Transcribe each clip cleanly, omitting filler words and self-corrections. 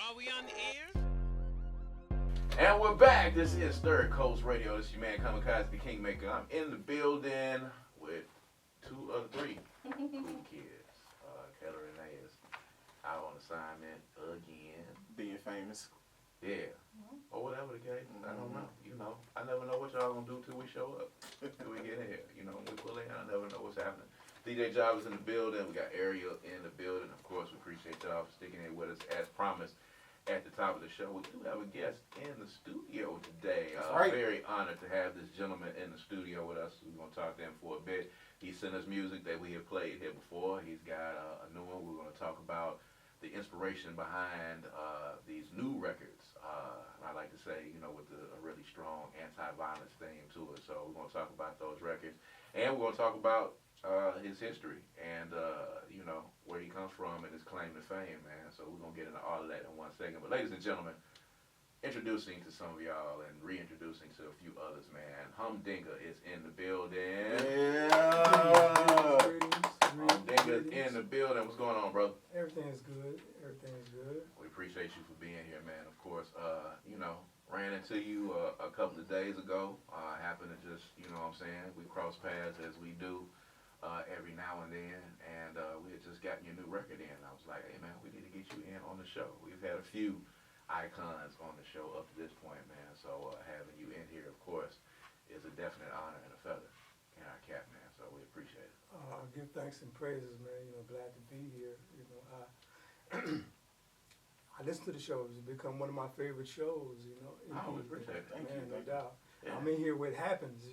Are we on the air? And we're back. This is Third Coast Radio. This is your man Kamikaze the Kingmaker. I'm in the building with two of the three cool kids. Keller and Renee is out on assignment again. Being famous. Yeah. Or whatever the case. I don't know. I never know what y'all gonna do till we show up. Till we get in here. When we pull in, I never know what's happening. DJ Job is in the building. We got Ariel in the building. Of course, we appreciate y'all for sticking in with us as promised. At the top of the show, we do have a guest in the studio today. Right. Very honored to have this gentleman in the studio with us. We're going to talk to him for a bit. He sent us music that we have played here before. He's got a new one. We're going to talk about the inspiration behind these new records. I like to say, with a really strong anti-violence theme to it. So we're going to talk about those records. And we're going to talk about his history and where he comes from and his claim to fame, man. So we're gonna get into all of that in 1 second. But ladies and gentlemen, introducing to some of y'all and reintroducing to a few others, man. Humdinga is in the building. Yeah. Humdinga is in the building. What's going on, brother? Everything is good. Everything is good. We appreciate you for being here, man. Of course, ran into you a couple of days ago. Happened to just, we cross paths as we do. Every now and then, and we had just gotten your new record in. I was like, hey man, we need to get you in on the show. We've had a few icons on the show up to this point, man, so having you in here, of course, is a definite honor and a feather in our cap, man, so we appreciate it. I give thanks and praises, man. Glad to be here. I listen to the shows. It's become one of my favorite shows, We appreciate it. Thank you. No doubt. Yeah. I'm in here where it happens,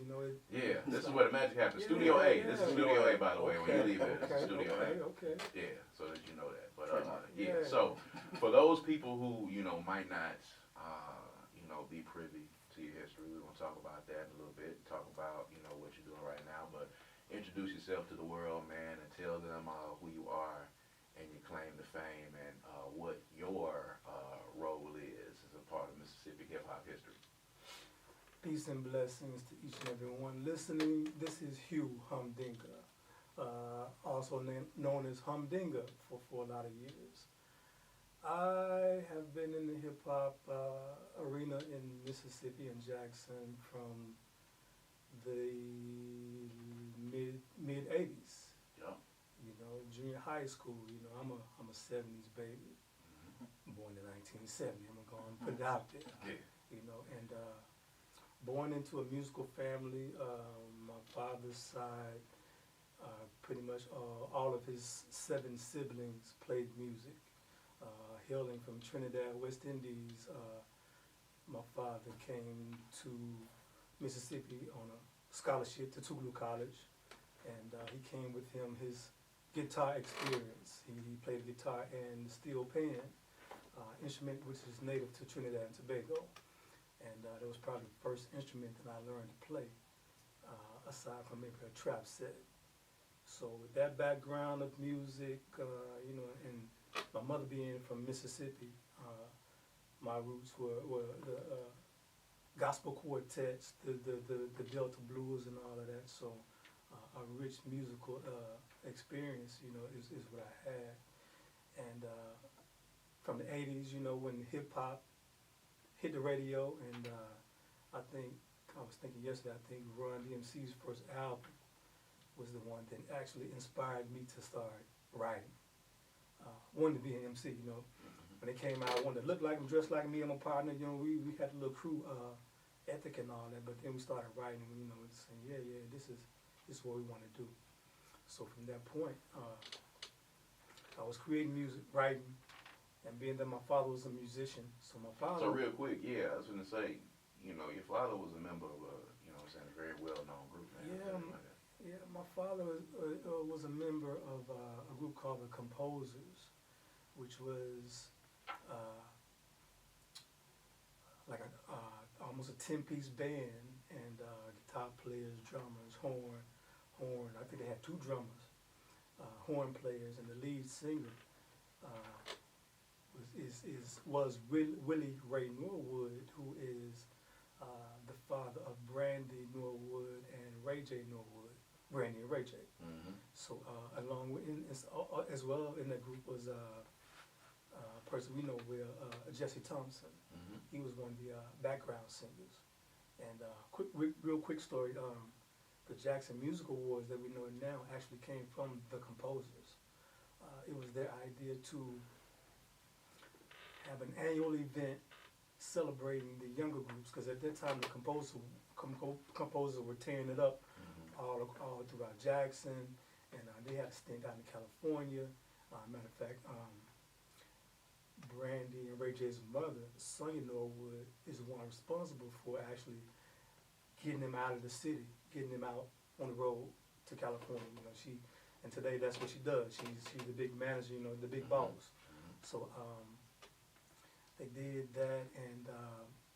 Yeah, this is where the magic happens. Yeah, Studio A. yeah. This is Studio A, by the way. When you leave it, it's Studio A. Okay. Yeah, so that you know that. But yeah. So for those people who might not be privy to your history, we're gonna talk about that in a little bit. Talk about what you're doing right now, but introduce yourself to the world, man, and tell them who you are and your claim to fame and what your role is as a part of Mississippi hip hop history. Peace and blessings to each and every one listening. This is Hugh Humdinga, also known as Humdinga for a lot of years. I have been in the hip-hop arena in Mississippi and Jackson from the mid-80s. Yeah. Junior high school, I'm a 70s baby, born in 1970. I'm going to go and put it out there. Yeah. And born into a musical family. My father's side, pretty much all of his 7 siblings played music. Hailing from Trinidad, West Indies, my father came to Mississippi on a scholarship to Tougaloo College, and he came with him his guitar experience. He played the guitar and the steel pan instrument, which is native to Trinidad and Tobago. And that was probably the first instrument that I learned to play, aside from maybe a trap set. So with that background of music, and my mother being from Mississippi, my roots were the gospel quartets, the Delta blues and all of that. So a rich musical experience, is what I had. And from the 80s, when hip hop hit the radio, and I was thinking yesterday, I think Run DMC's first album was the one that actually inspired me to start writing. Wanted to be an MC, When they came out, I wanted to look like them, dress like me and my partner, we had a little crew ethic and all that, but then we started writing, saying, yeah, this is what we want to do. So from that point, I was creating music, writing, and being that my father was a musician, so my father... So real quick, I was going to say, your father was a member of a very well-known group, man. Yeah, my father was a member of a group called the Composers, which was like almost a 10-piece band, and guitar players, drummers, horn. I think they had 2 drummers, horn players, and the lead singer was Willie Ray Norwood, who is the father of Brandy Norwood and Ray J Norwood, Brandy and Ray J. Mm-hmm. So along with, as well in that group was person we know well, Jesse Thompson. Mm-hmm. He was one of the background singers. And real quick story, the Jackson Music Awards that we know now actually came from the composers. It was their idea to have an annual event celebrating the younger groups, because at that time the composers were tearing it up all throughout Jackson, and they had a stint out in California. Matter of fact, Brandy and Ray J's mother, Sonia Norwood, is the one responsible for actually getting them out of the city, getting them out on the road to California. You know, and today that's what she does. She's the big manager, you know, the big boss. So they did that, and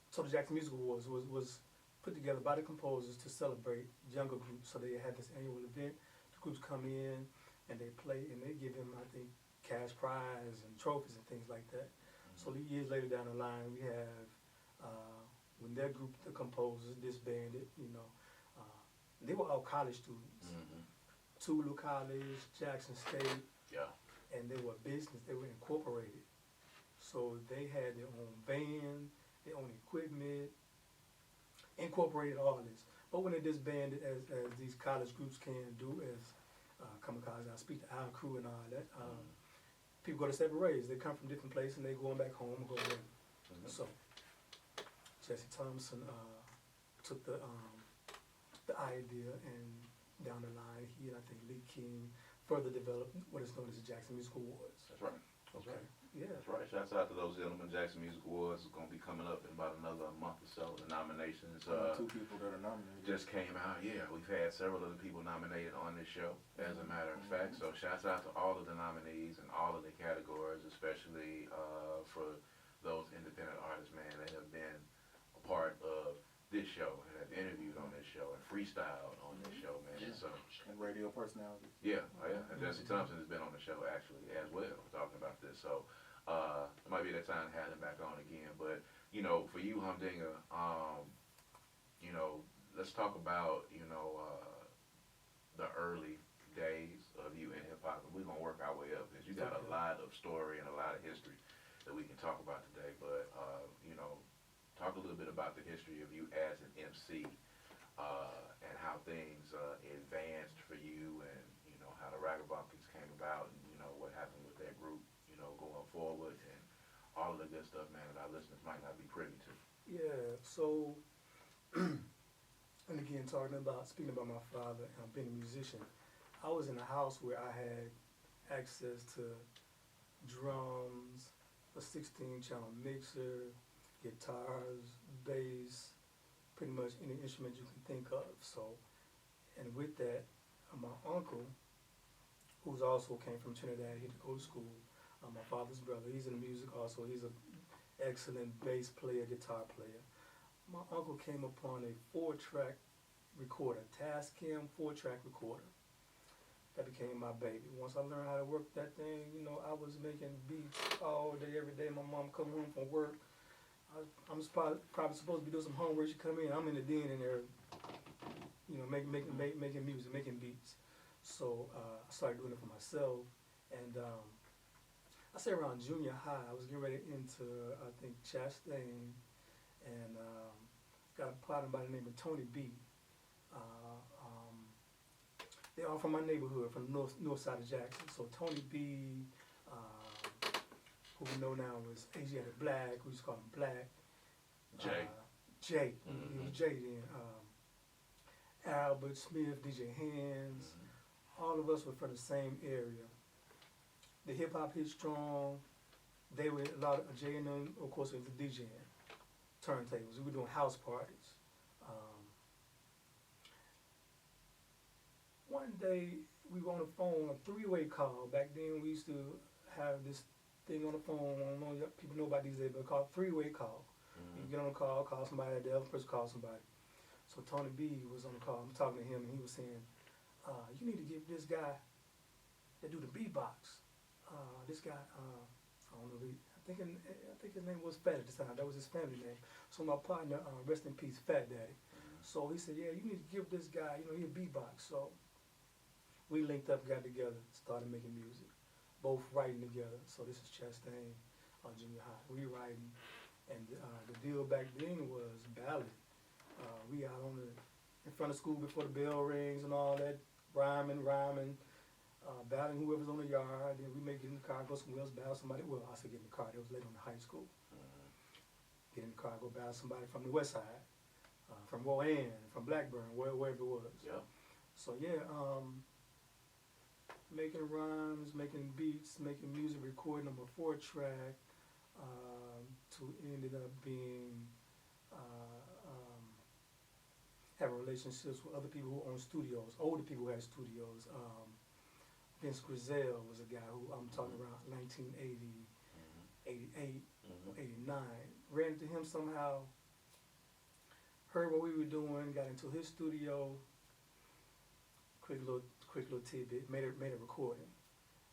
so the Jackson Music Awards was put together by the composers to celebrate younger groups. So they had this annual event. The groups come in and they play, and they give them, I think, cash prize and trophies and things like that. So years later down the line, we have when their group, the composers, disbanded. You know, they were all college students. Tulu College, Jackson State, and they were business. They were incorporated, so they had their own van, their own equipment, incorporated all this. But when they disbanded, as these college groups can do, as Kamikaze, I speak to our crew and all that. People go to separate ways. They come from different places and they going back home and go there. So Jesse Thompson took the idea, and down the line, he and I think Lee King further developed what is known as the Jackson Music Awards. That's right. That's right. Yeah. That's right. Shouts out to those gentlemen. Jackson Music Awards is going to be coming up in about another month or so. The nominations 2 people that are nominated just came out. Yeah, we've had several other people nominated on this show, as a matter of fact. So shouts out to all of the nominees and all of the categories, especially for those independent artists, man, that have been a part of this show and have interviewed on this show and freestyled on this show, man. So and radio personalities. yeah, and Jesse Thompson has been on the show actually as well, talking about this. So it might be that time to have him back on again. But you know, for you, Humdinga, you know, let's talk about the early days of you in hip hop, and we're gonna work our way up because you got a lot of story and a lot of history that we can talk about today. But you know, talk a little bit about the history of you as an MC and how things advanced for you, and you know how the Ragabumpkins came about, and you know what happened with that group, you know, going forward, and all of the good stuff, man, that our listeners might not be privy to. Yeah. So, and again, speaking about my father, being a musician, I was in a house where I had access to drums, a 16-channel mixer, guitars, bass, pretty much any instrument you can think of. So, and with that, my uncle, who's also came from Trinidad, he did go to school. My father's brother, he's in music also. He's an excellent bass player, guitar player. My uncle came upon a 4-track recorder, Tascam 4-track recorder. That became my baby. Once I learned how to work that thing, you know, I was making beats all day, every day. My mom come home from work. I'm probably supposed to be doing some homework. She come in, I'm in the den in there, you know, making music, making beats. So I started doing it for myself, and I say around junior high, I was getting ready into, I think, Chastain, and got a partner by the name of Tony B. They are from my neighborhood, from the north side of Jackson. So Tony B, who we know now is Asiatic Black, we used to call him Black. Jay. He was Jay then. Albert Smith, DJ Hands. All of us were from the same area. The hip hop hit strong. They were a lot of Jay and them, of course, it was the DJing, turntables. We were doing house parties. One day we were on the phone, a 3-way call. Back then we used to have this thing on the phone. I don't know if people know about these days, but it's called 3-way call. You get on the call somebody, the other person call somebody. So Tony B was on the call. I'm talking to him, and he was saying, "You need to give this guy that do the beatbox. This guy, I don't know. I think his name was Fat at the time. That was his family name. So my partner, rest in peace, Fat Daddy. So he said, yeah, you need to give this guy, you know, he a beatbox. So we linked up, got together, started making music, both writing together. So this is Chastain. junior high, rewriting. And the deal back then was ballad. We out on the in front of school before the bell rings and all that, rhyming, battling whoever's on the yard. Then we may get in the car, go somewhere else, battle somebody. Well, I said get in the car. That was later on in high school. Get in the car, go battle somebody from the west side, from Rowan, from Blackburn, wherever it was. Yeah. So yeah, making rhymes, making beats, making music, recording them a 4-track, to ended up being having relationships with other people who own studios, older people who had studios. Vince Grizel was a guy who I'm talking around 1980, 88, 89. Ran into him somehow, heard what we were doing, got into his studio. Quick little tidbit. Made a recording.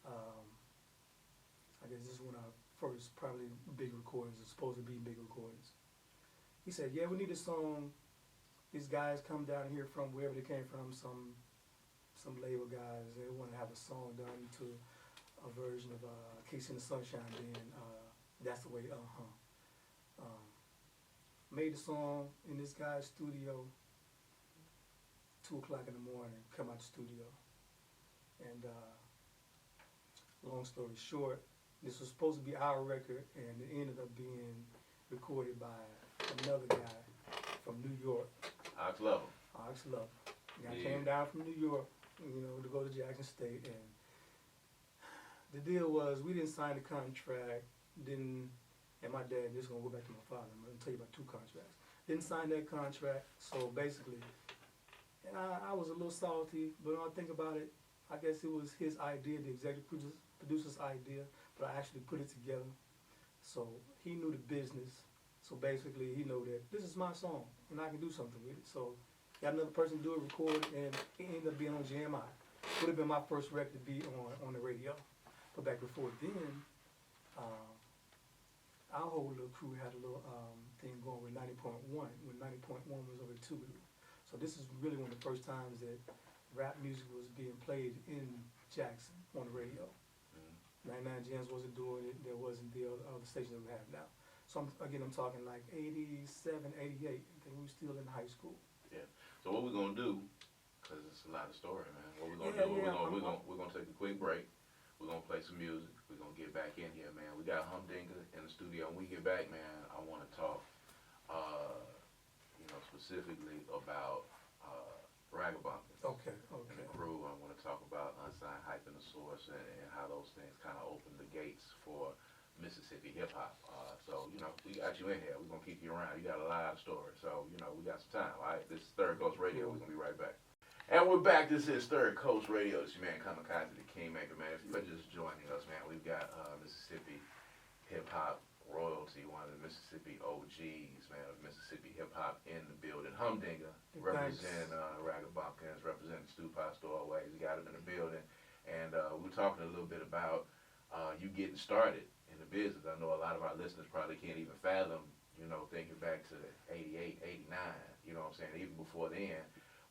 I guess this is one of our first probably big recordings. It's supposed to be big recordings. He said, "Yeah, we need a song. These guys come down here from wherever they came from. Some label guys. They want to have a song done to a version of Casey and the Sunshine Band. That's the way. Made the song in this guy's studio. 2:00 in the morning. Come out the studio, and long story short, this was supposed to be our record, and it ended up being recorded by another guy from New York. Ox Level. Ox Love. Guy Yeah. came down from New York, to go to Jackson State, and the deal was we didn't sign the contract, and my dad, this is gonna go back to my father, I'm gonna tell you about 2 contracts. Didn't sign that contract, so basically, and I was a little salty, but when I think about it, I guess it was his idea, the executive producer's idea, but I actually put it together. So he knew the business. So basically, he knew that this is my song, and I can do something with it. So got another person to do it, record it, and it ended up being on GMI. Would have been my first record to be on the radio. But back before then, our whole little crew had a little thing going with 90.1, when 90.1 was over Tubu. So this is really one of the first times that rap music was being played in Jackson on the radio. 99 Gems wasn't doing it. There wasn't the other stations that we have now. So I'm talking like 87, 88. I think we were still in high school. Yeah. So what we're gonna do, cause it's a lot of story, man. What we're gonna Yeah, do? yeah, We're gonna take a quick break. We're gonna play some music. We're gonna get back in here, man. We got Humdinga in the studio. When we get back, man, I want to talk, specifically about Ragabumpkins. Okay. And the crew. I want to talk about Unsigned Hype and the Source and how those things kind of open the gates for Mississippi hip hop. So, we got you in here. We're going to keep you around. You got a lot of stories. So, we got some time, all right? This is Third Coast Radio. We're going to be right back. And we're back. This is Third Coast Radio. It's your man, Kamikaze, the Kingmaker, man. If you're just joining us, man, we've got Mississippi hip hop royalty, one of the Mississippi OGs, man, of Mississippi hip hop in the building. Humdinga, representing Ragabumpkins, representing Stu Pastor always. We got him in the building. And we were talking a little bit about you getting started in the business. I know a lot of our listeners probably can't even fathom, thinking back to 88, 89, you know what I'm saying, even before then,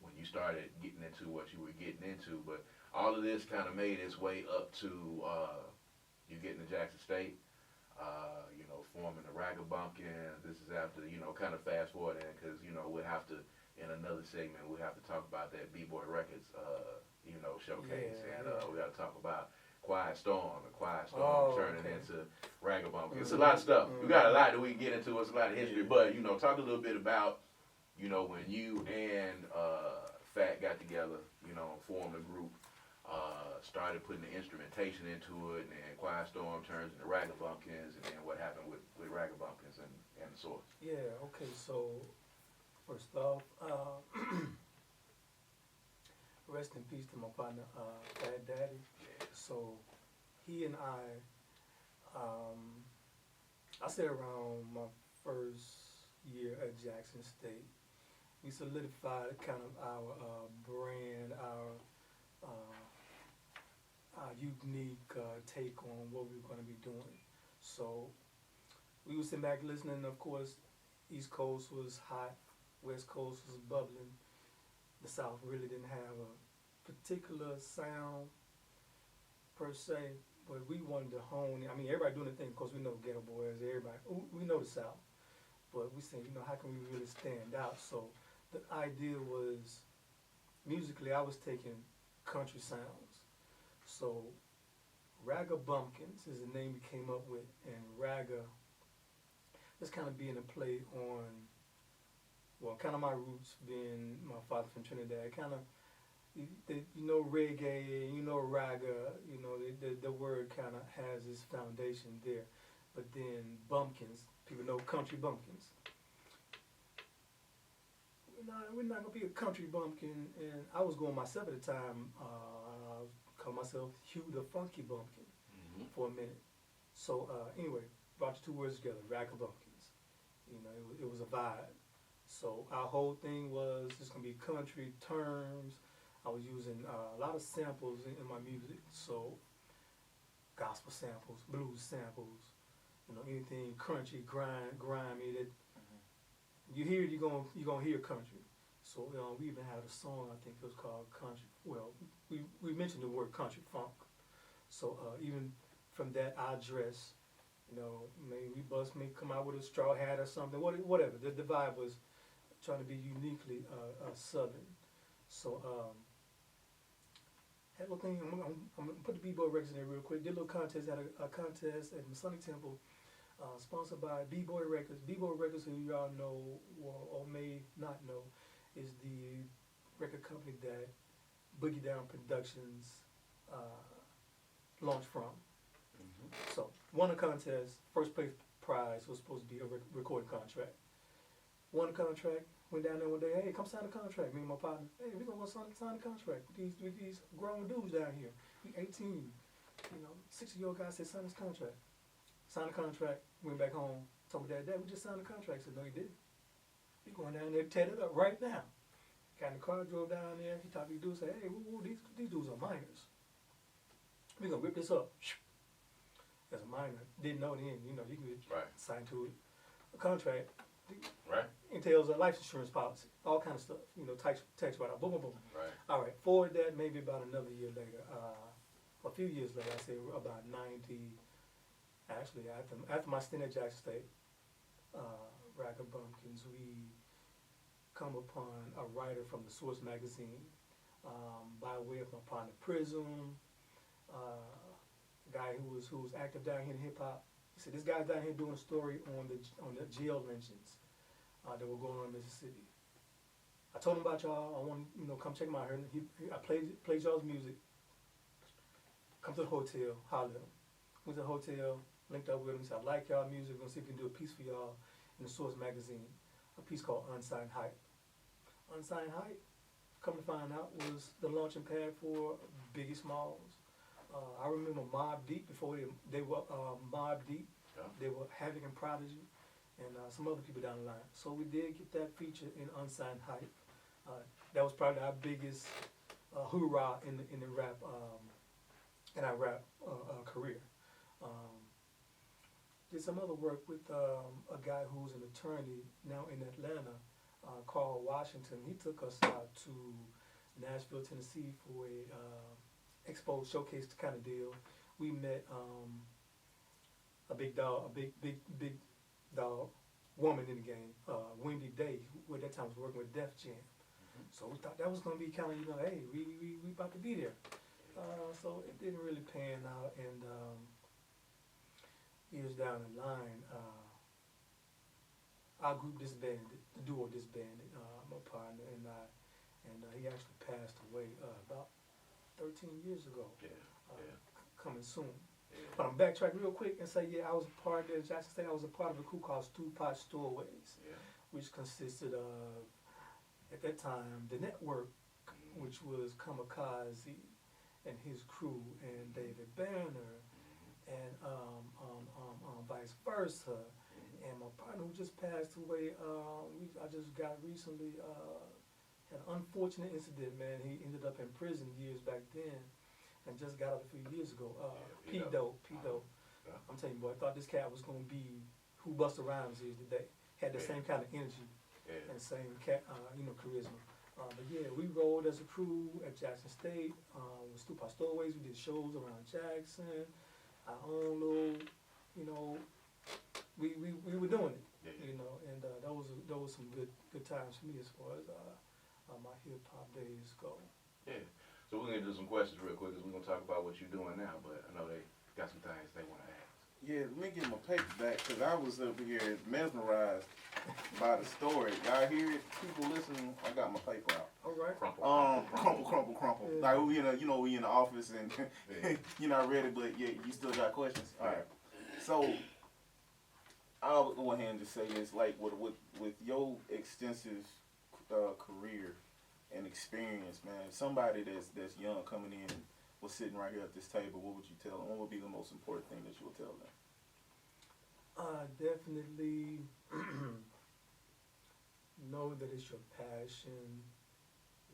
when you started getting into what you were getting into. But all of this kind of made its way up to you getting to Jackson State, forming the Ragabumpkins. This is after, kind of fast forwarding, because, we'll have to, in another segment, we'll have to talk about that B-Boy Records, showcase. Yeah, and we got to talk about Quiet Storm, turning into Ragabumpkins. It's a Mm-hmm. lot of stuff. We got a lot that we can get into. It's a lot of history. But, talk a little bit about, when you and Fat got together, formed a group, started putting the instrumentation into it, and then Quiet Storm turns into Ragabumpkins, and then what happened with Ragabumpkins and the Source. Yeah, okay, so first off, rest in peace to my partner, Fat Daddy. Yeah. So he and I say around my first year at Jackson State, we solidified kind of our brand, our unique take on what we were going to be doing. So we were sitting back listening. Of course, East Coast was hot, West Coast was bubbling. The South really didn't have a particular sound per se. but we wanted to hone. I mean, everybody doing the thing. Of course, we know Ghetto Boys. Everybody, we know the South. But we saying, how can we really stand out? So the idea was, musically, I was taking country sounds. So Ragga Bumpkins is the name we came up with, and Ragga, just kind of being a play on, well, kind of my roots being my father from Trinidad, kind of, reggae, ragga, the word kind of has its foundation there. But then bumpkins, people know country bumpkins. We're not going to be a country bumpkin, and I was going myself at the time, call myself Hugh the Funky Bumpkin for a minute. So anyway, brought the two words together, Ragga Bumpkins. It was a vibe. So our whole thing was it's going to be country terms. I was using a lot of samples in my music, so gospel samples, blues samples, anything crunchy, grimy. That you hear it, you're gonna hear country. So we even had a song, I think it was called Country. Well, we mentioned the word country funk. So even from that, I dress. Maybe Buzz may come out with a straw hat or something. Whatever. The vibe was trying to be uniquely Southern. So had a little thing. I'm gonna put the B-Boy records in there real quick. Did a little contest. Had a contest at Masonic Temple, sponsored by B-Boy Records. B-Boy Records, who y'all know or may not know, is the record company that Boogie Down Productions launched from. So won a contest. First place prize was supposed to be a recording contract. Won a contract. Went down there one day. Hey, come sign a contract. Me and my partner. Hey, we're gonna go sign a contract with these grown dudes down here. We 18. 60-year-old guy said sign this contract. Signed a contract. Went back home. Told my dad, we just signed a contract. I said, no, you didn't. We going down there to tear it up right now. Got in the car, drove down there. He talked to these dudes. Said, hey, these dudes are minors. We gonna rip this up. As a minor, didn't know then. You can get signed to it. A contract. Right. Entails a life insurance policy, all kind of stuff. Tax write-off, boom, boom, boom. Right. All right. Forward that, maybe about another year later, a few years later, I say about 90. Actually, after my stint at Jackson State, Ragga Bumpkins, we come upon a writer from the Source magazine, by way of my partner Prism, a guy who was active down here in hip hop. He said, this guy's down here doing a story on the jail lynchings that were going on in Mississippi. I told him about y'all. I want to come check him out here. I played y'all's music. Come to the hotel, holler at him. Went to the hotel, linked up with him. Said, I like y'all music. We're gonna see if we can do a piece for y'all in the Source magazine. A piece called Unsigned Hype. Unsigned Hype, come to find out, was the launching pad for Biggie Smalls. I remember Mobb Deep before they were Mobb Deep. Yeah. They were Havoc and Prodigy, and some other people down the line. So we did get that feature in Unsigned Hype. That was probably our biggest hoorah in the rap in our rap career. Did some other work with a guy who's an attorney now in Atlanta, Carl Washington. He took us out to Nashville, Tennessee for a expo showcase kind of deal. We met a big dog woman in the game, Wendy Day, who at that time was working with Def Jam. So we thought that was going to be kind of, hey, we about to be there. So it didn't really pan out, and years down the line, our group disbanded, the duo disbanded, my partner and I, and he actually passed away about 13 years ago, coming soon. Yeah. But I'm backtrack real quick and say, I was a part of Jackson State. I was a part of a crew called Stew Pot Stowaways, which consisted of, at that time, the network, which was Kamikaze and his crew, and David Banner, and vice versa. And my partner who just passed away, I just got recently, had an unfortunate incident, man. He ended up in prison years back then, and just got out a few years ago. P. Dope. I'm telling you, boy, I thought this cat was gonna be who Busta Rhymes is today. Had the same kind of energy and same charisma. But we rolled as a crew at Jackson State with Stew Pot Stowaways. We did shows around Jackson. our own little, you know, we were doing it, Yeah. you know, and that was some good times for me as far as my hip hop days go. Yeah. So we're gonna do some questions real quick because we're gonna talk about what you're doing now. But I know they got some things they want to ask. Yeah, let me get my paper back because I was up here mesmerized by the story. Y'all hear it? People listening? I got my paper out. All right. Crumple. Yeah. Like we in the office and Yeah. you're not ready, but yeah, you still got questions. All right. So I'll go ahead and just say this: like with your extensive career and experience, man, somebody that's young coming in and was sitting right here at this table, what would you tell them? What would be the most important thing that you would tell them? Definitely know that it's your passion.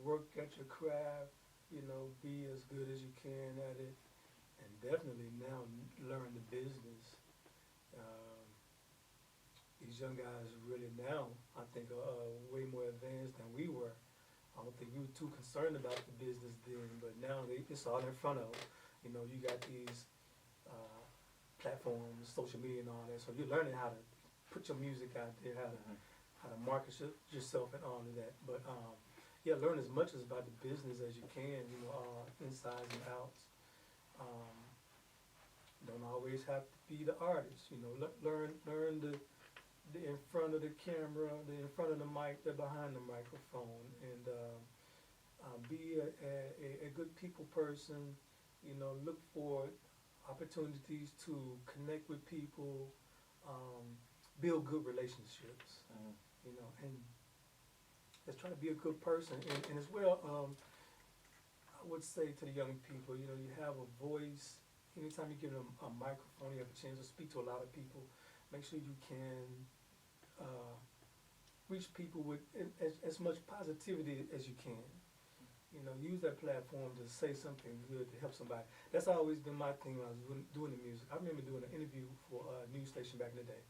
Work at your craft. You know, be as good as you can at it, and definitely now learn the business. These young guys really now, I think, are way more advanced than we were. I don't think we were too concerned about the business then, but now it's all in front of them. You know, you got these platforms, social media and all that, so you're learning how to put your music out there, how to market yourself and all of that. But yeah, learn as much about the business as you can, you know, insides and outs. Don't always have to be the artist, you know, learn the in front of the camera, the in front of the mic, the behind the microphone, and be a good people person. You know, look for opportunities to connect with people, build good relationships. You know, and just try to be a good person, and as well, I would say to the young people, you know, you have a voice. Anytime you give them a microphone, you have a chance to speak to a lot of people. Make sure you can reach people with as much positivity as you can. You know, use that platform to say something good to help somebody. That's always been my thing when I was doing the music. I remember doing an interview for a news station back in the day,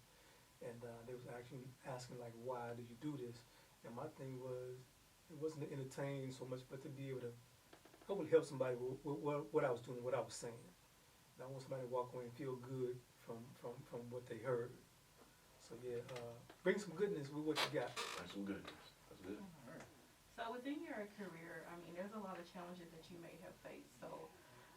and they was actually asking like, why do you do this? And my thing was, it wasn't to entertain so much, but to be able to hopefully help somebody with what I was doing, what I was saying. And I want somebody to walk away and feel good from what they heard. So yeah, bring some goodness with what you got. Bring some goodness. That's good. So within your career, I mean, there's a lot of challenges that you may have faced. So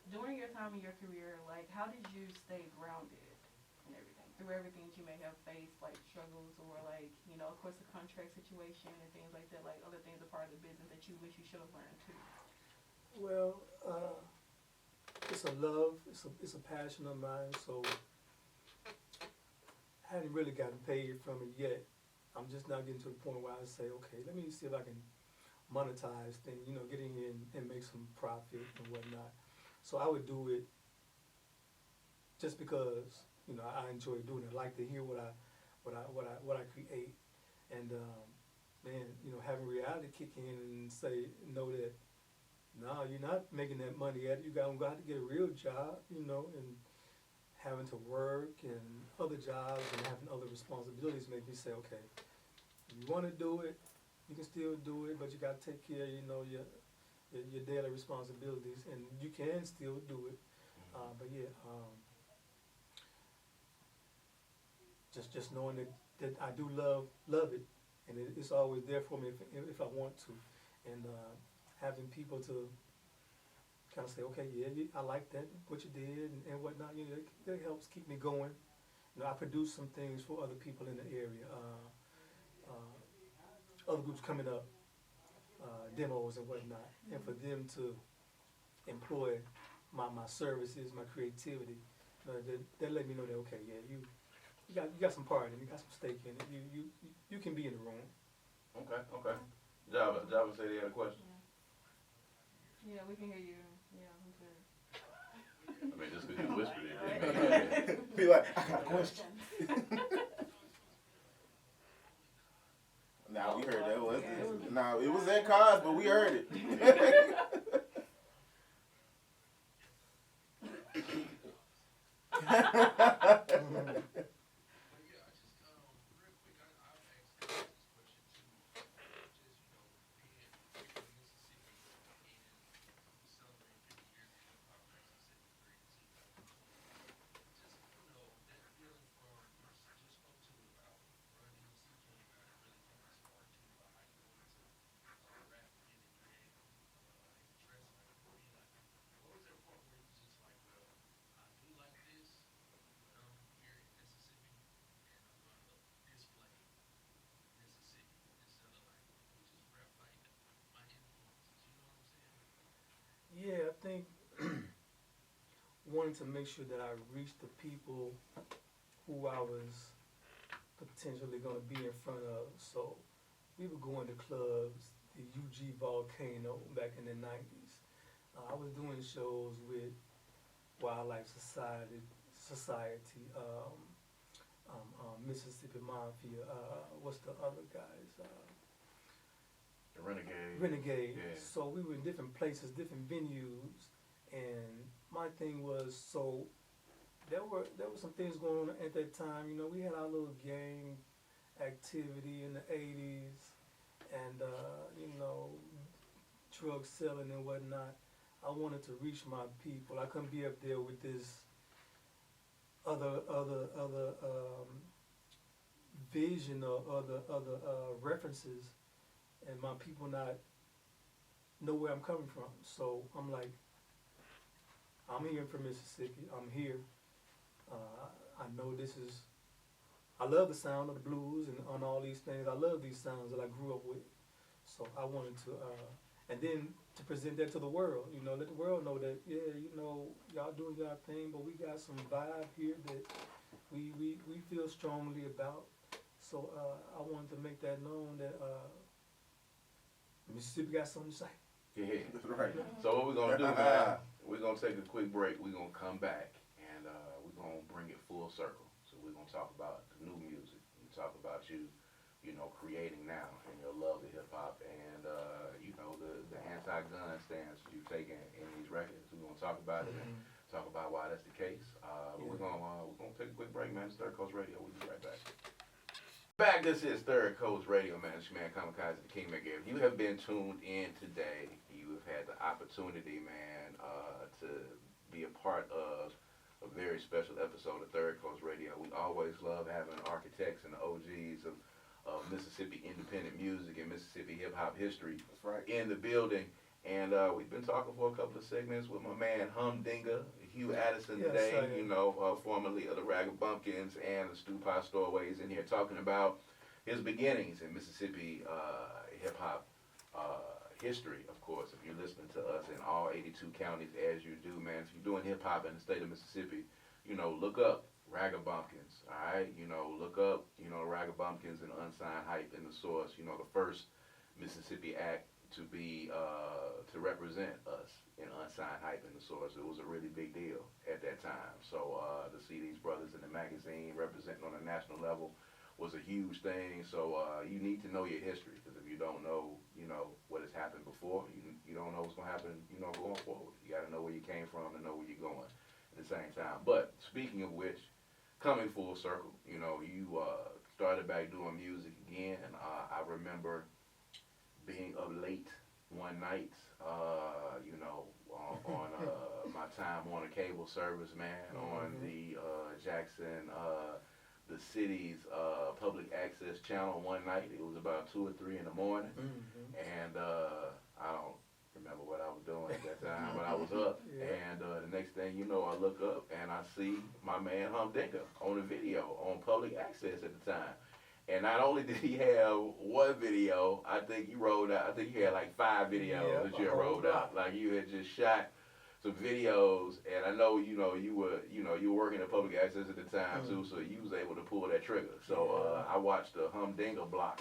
during your time in your career, like, how did you stay grounded and everything, through everything that you may have faced, like struggles or like, you know, of course, the contract situation and things like that, like other things are part of the business that you wish you should have learned too? Well, it's a love, it's a passion of mine, so I hadn't really gotten paid from it yet. I'm just now getting to the point where I say, okay, let me see if I can monetize things, you know, get in here and make some profit and whatnot. So I would do it just because, you know, I enjoy doing it. I like to hear what I create, and man, you know, having reality kick in and say, know that, no, you're not making that money yet. You got to get a real job, you know, and having to work and other jobs and having other responsibilities make me say, okay, if you want to do it, you can still do it, but you got to take care of, you know, your daily responsibilities, and you can still do it. But yeah, just knowing that I do love it, and it's always there for me if I want to, and having people to kind of say, okay, yeah, I like that, what you did and whatnot. You know, that helps keep me going. You know, I produce some things for other people in the area. Other groups coming up, demos and whatnot, and for them to employ my services, my creativity, they let me know that, okay, yeah, you got some part in it, you got some stake in it. You can be in the room. Okay. Java said he had a question. Yeah, we can hear you. Yeah, I'm good. I mean, just because you whispered it. Be like, I got a question. Now we heard that. Now it was that cause, but we heard it. wanted to make sure that I reached the people who I was potentially going to be in front of. So we were going to clubs, the UG Volcano back in the 90s. I was doing shows with Wildlife Society, Mississippi Mafia, what's the other guys? The Renegade. Renegade. Yeah. So we were in different places, different venues, and my thing was, so there were some things going on at that time. You know, we had our little gang activity in the 80s, and you know, drug selling and whatnot. I wanted to reach my people. I couldn't be up there with this other vision or other references, and my people not know where I'm coming from. So I'm like, I'm here from Mississippi. I'm here. I know this is. I love the sound of the blues and on all these things. I love these sounds that I grew up with. So I wanted to, and then to present that to the world. You know, let the world know that, yeah, you know, y'all doing y'all thing, but we got some vibe here that we feel strongly about. So I wanted to make that known that Mississippi got something to say. Yeah. That's right. So what we're gonna do, man? We're gonna take a quick break. We're gonna come back and we're gonna bring it full circle. So we're gonna talk about the new music. We talk about you know, creating now and your love of hip hop and you know the anti-gun stance you've taken in these records. We're gonna talk about it and talk about why that's the case. But we're gonna take a quick break, man. It's Third Coast Radio. We'll be right back. Back, this is Third Coast Radio, man. It's your man Kamikaze, the Kingmaker. If you have been tuned in today, you have had the opportunity, man, to be a part of a very special episode of Third Coast Radio. We always love having architects and OGs of Mississippi independent music and Mississippi hip hop history That's right. in the building. And we've been talking for a couple of segments with my man Humdinga, Hugh Addison Yes, today, I am. you know, formerly of the Rag Bumpkins and the Stew Pie Stowaways in here talking about his beginnings in Mississippi hip hop history, of course. If you're listening to us in all 82 counties as you do, man, if you're doing hip hop in the state of Mississippi, you know, look up Rag Bumpkins, all right? You know, look up, you know, Rag Bumpkins and Unsigned Hype in the Source, you know, the first Mississippi act to be to represent us in Unsigned Hype in the Source. It was a really big deal at that time. So to see these brothers in the magazine representing on a national level was a huge thing. So you need to know your history, because if you don't know, you know, what has happened before, you don't know what's going to happen, you know, going forward. You got to know where you came from and know where you're going at the same time. But speaking of which, coming full circle, you know, you started back doing music again. I remember being up late one night, you know, on my time on a cable service, man, on the Jackson, the city's public access channel one night. It was about 2 or 3 in the morning, and I don't remember what I was doing at that time, but I was up, and the next thing you know, I look up and I see my man Humdinga on a video on public access at the time. And not only did he have one video, I think you had like 5 videos that you had rolled out. Like you had just shot some videos, and I know, you were working at public access at the time too, so you was able to pull that trigger. So I watched the Humdinga block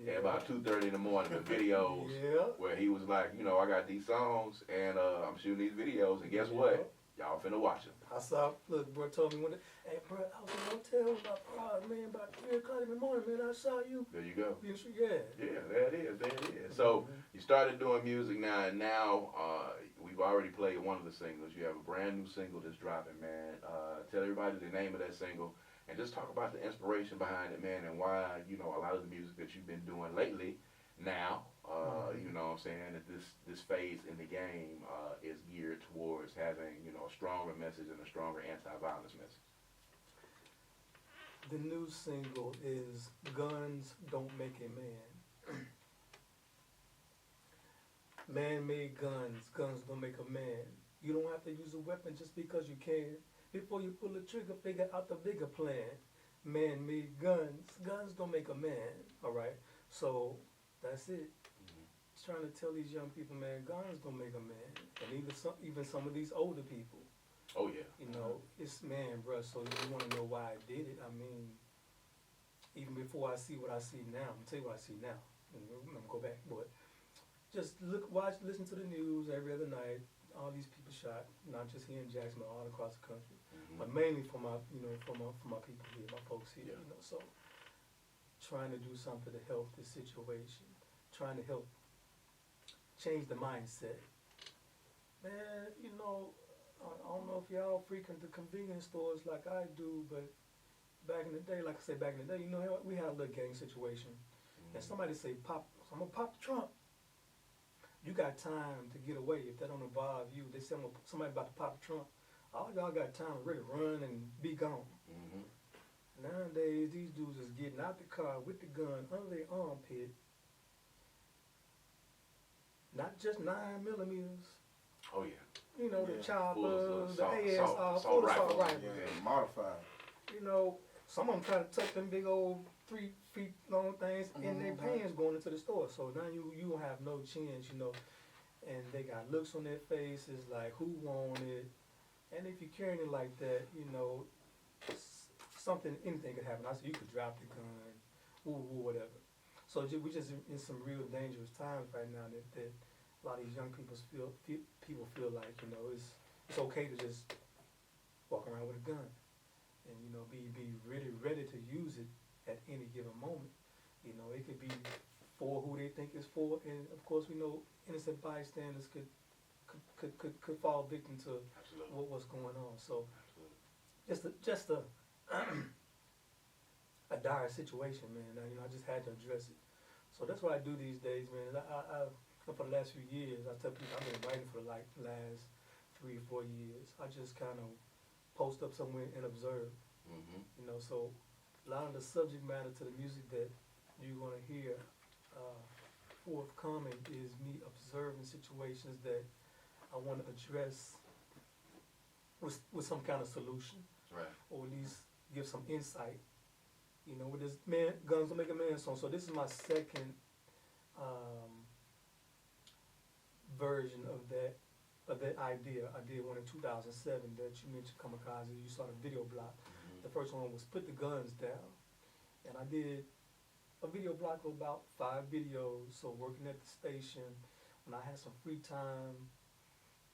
at about 2:30 in the morning, the videos where he was like, you know, I got these songs and I'm shooting these videos, and guess what? Y'all finna watch them. I saw, look, bro told me hey, bro, I was in the hotel about 3 o'clock in the morning, man, I saw you. There you go. Yeah, there it is. So you started doing music now, and now we've already played one of the singles. You have a brand new single that's dropping, man. Tell everybody the name of that single, and just talk about the inspiration behind it, man, and why, you know, a lot of the music that you've been doing lately now, you know what I'm saying, that this phase in the game is geared towards having, you know, a stronger message and a stronger anti-violence message. The new single is Guns Don't Make a Man. Man-made guns don't make a man. You don't have to use a weapon just because you can. Before you pull the trigger, figure out the bigger plan. Man-made guns don't make a man, all right? So that's it. It's trying to tell these young people, man, guns don't make a man. And even some of these older people, Oh yeah. You know, it's man, bruh. So you want to know why I did it? I mean, even before I see what I see now, I'm gonna tell you what I see now. I'm gonna go back, but just look, watch, listen to the news every other night. All these people shot, not just here in Jackson, but all across the country. But mainly for my, you know, for my people here, my folks here. Yeah. You know, so trying to do something to help this situation, trying to help change the mindset. Man, you know, I don't know if y'all frequent the convenience stores like I do, but back in the day, like I said, back in the day, you know, we had a little gang situation, and somebody say, "Pop, I'm gonna pop the trunk." You got time to get away if that don't involve you. They say somebody about to pop the trunk. All y'all got time to really run and be gone. Mm-hmm. Nowadays, these dudes is getting out the car with the gun under their armpit. Not just 9mm. Oh yeah. You know, the Yeah. choppers, the Full ASR, assault full assault rifles. rifles. Yeah, modified. You know, some of them try to tuck them big old 3 feet long things in their pants going into the store. So now you have no chance, you know. And they got looks on their faces like, who want it? And if you're carrying it like that, you know, something, anything could happen. I said you could drop the gun, or whatever. So we just in some real dangerous times right now that a lot of these young people feel like, you know, it's okay to just walk around with a gun, and you know, be really ready to use it at any given moment. You know, it could be for who they think it's for, and of course we know innocent bystanders could fall victim to Absolutely. what's going on. So Absolutely. just a a dire situation, man. You know, I just had to address it. So that's what I do these days, man. I for the last few years, I tell people I've been writing for like last 3 or 4 years. I just kind of post up somewhere and observe. Mm-hmm. You know, so a lot of the subject matter to the music that you're gonna hear forthcoming is me observing situations that I want to address with some kind of solution, Right. or at least give some insight. You know, with this man, Guns Don't Make a Man song. So this is my second version of that idea. I did one in 2007 that you mentioned, Kamikaze. You saw the video block. Mm-hmm. The first one was Put the Guns Down, and I did a video block of about 5 videos. So working at the station, when I had some free time,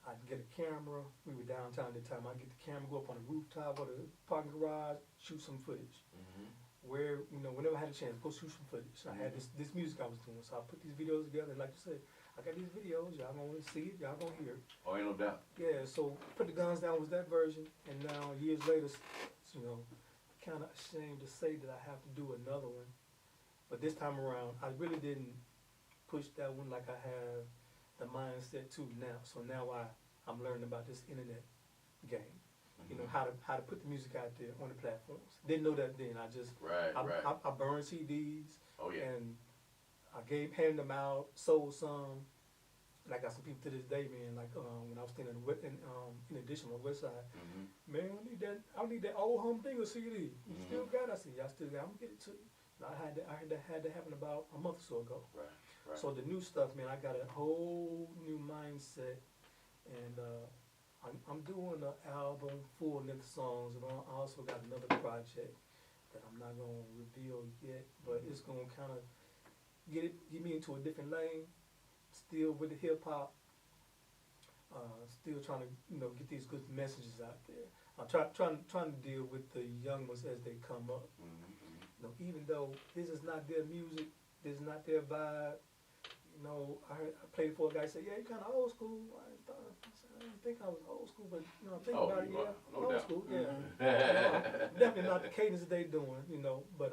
I'd get a camera. We were downtown at the time. I'd get the camera, go up on the rooftop or the parking garage, shoot some footage. Mm-hmm. Where, you know, whenever I had a chance, go shoot some footage. So I had this music I was doing. So I put these videos together, and like you said, I got these videos. Y'all gonna see it. Y'all gonna hear it. Oh, ain't no doubt. Yeah. So Put the Guns Down was that version, and now years later, you know, kind of ashamed to say that I have to do another one. But this time around, I really didn't push that one like I have the mindset to now. So now I'm learning about this internet game. You know, how to put the music out there on the platforms. Didn't know that then. I just Right. I burned CDs. Oh yeah. And I handed them out, sold some, and I got some people to this day, man. Like when I was staying in addition on the west side, Mm-hmm. man, I need that old Humdinga CD. You still got it? I said, yeah, I still got it. I'm gonna get it to you. And I had that happen about a month or so ago. Right. Right. So the new stuff, man, I got a whole new mindset, and I'm doing an album full of songs, and I also got another project that I'm not gonna reveal yet, but it's gonna kind of get me into a different lane, still with the hip hop, still trying to, you know, get these good messages out there. I'm trying to deal with the young ones as they come up. Mm-hmm. You know, even though this is not their music, this is not their vibe. You know, I played for a guy say, "Yeah, you kind of old school." I didn't think I was old school, but you know, think about it, you yeah, are. No old doubt. school, yeah. Definitely not the cadence that they doing, you know. But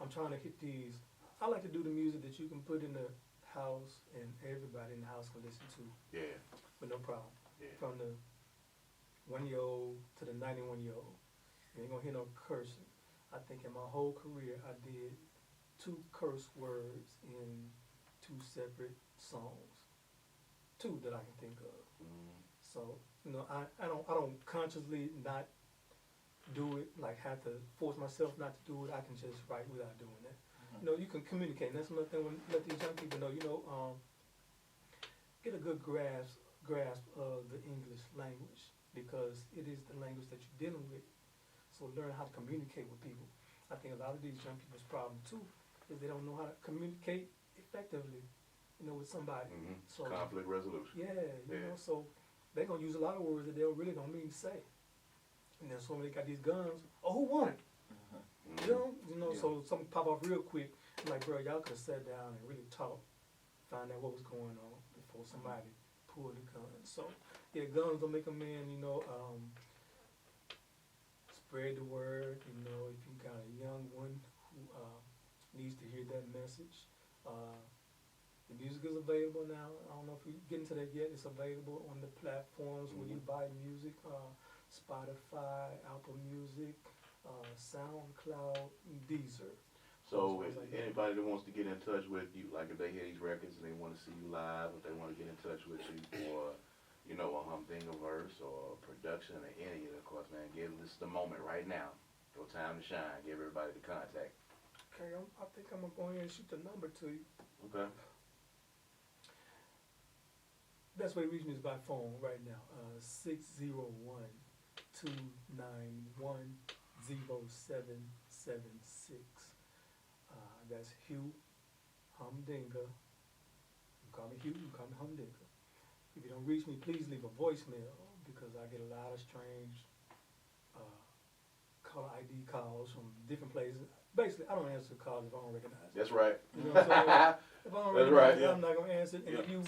I'm trying to hit these. I like to do the music that you can put in the house and everybody in the house can listen to Yeah. with no problem. Yeah. From the 1-year-old to the 91-year-old, you ain't gonna hear no cursing. I think in my whole career I did 2 curse words in 2 separate songs. 2 that I can think of. Mm-hmm. So, you know, I don't consciously not do it, like have to force myself not to do it. I can just write without doing that. You know, you can communicate. And that's another thing when let these young people know, you know, get a good grasp of the English language. because it is the language that you're dealing with. So learn how to communicate with people. I think a lot of these young people's problem too is they don't know how to communicate effectively, with somebody. So Conflict resolution. you know, so they're gonna use a lot of words that they really don't mean to say. And then so when they got these guns, oh, who won it? Yeah. So something pop off real quick. I'm like, bro, y'all could have sat down and really talked, find out what was going on before somebody pulled the gun. So yeah, guns don't make a man, spread the word, if you got a young one who needs to hear that message. The music is available now. I don't know if we get into that yet. It's available on the platforms where you buy music, Spotify, Apple Music, SoundCloud, Deezer. So if anybody that wants to get in touch with you, like if they hear these records and they want to see you live, if they want to get in touch with you for, a Humdinga verse or production or any of it, of course, man, this is the moment right now. Your time to shine. Give everybody the contact. Okay, I think I'm going to go ahead and shoot the number to you. Okay. Best way to reach me is by phone right now. 601-291-0776. That's Hugh Humdinga. You can call me Hugh, you can call me Humdinga. If you don't reach me, please leave a voicemail because I get a lot of strange caller ID calls from different places. Basically, I don't answer calls if I don't recognize it. That's right. You know what I'm saying? If I don't That's recognize right. it, I'm not gonna answer it. And if you're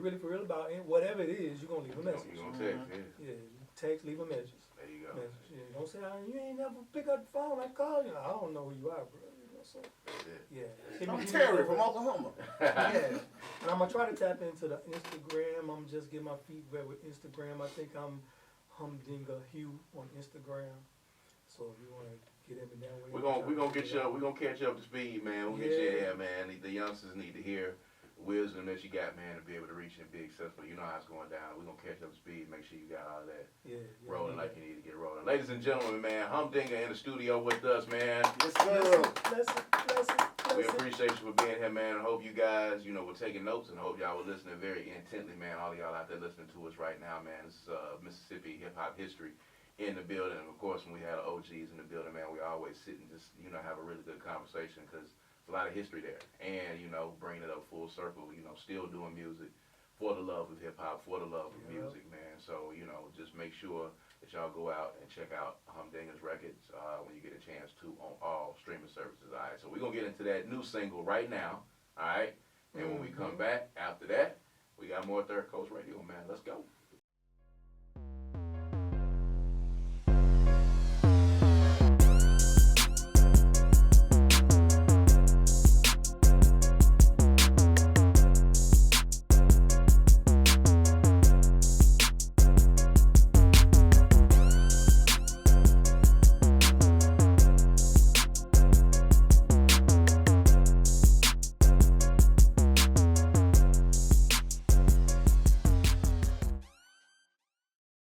really for real about it, whatever it is, you're gonna leave a message. You're going to text, Yeah, text, leave a message. There you go. Message. Yeah, don't say you ain't never pick up the phone. I call you. I don't know who you are, bro. So That's it. yeah. I'm Terry from Oklahoma. Yeah, and I'm gonna try to tap into the Instagram. I'm just getting my feet wet with Instagram. I think I'm Humdinga Hugh on Instagram. So if you wanna get in that way, We're gonna get you. We're gonna catch you up to speed, man. We'll get you in here, man. The youngsters need to hear the wisdom that you got, man, to be able to reach and be successful. You know how it's going down. We're gonna catch up to speed. Make sure you got all that rolling like you need to get rolling. Ladies and gentlemen, man, Humdinga in the studio with us, man. Yes, sir. We appreciate you for being here, man. I hope you guys, were taking notes, and I hope y'all were listening very intently, man. All of y'all out there listening to us right now, man. This is Mississippi hip hop history in the building. And of course, when we had OGs in the building, man, we always sit and just, have a really good conversation because there's a lot of history there. And, bringing it up full circle, still doing music for the love of hip hop, for the love of music, man. So, just make sure that y'all go out and check out Humdinga's records when you get a chance to on all streaming services. All right, so we're going to get into that new single right now. All right, and when we come back after that, we got more Third Coast Radio, man. Let's go.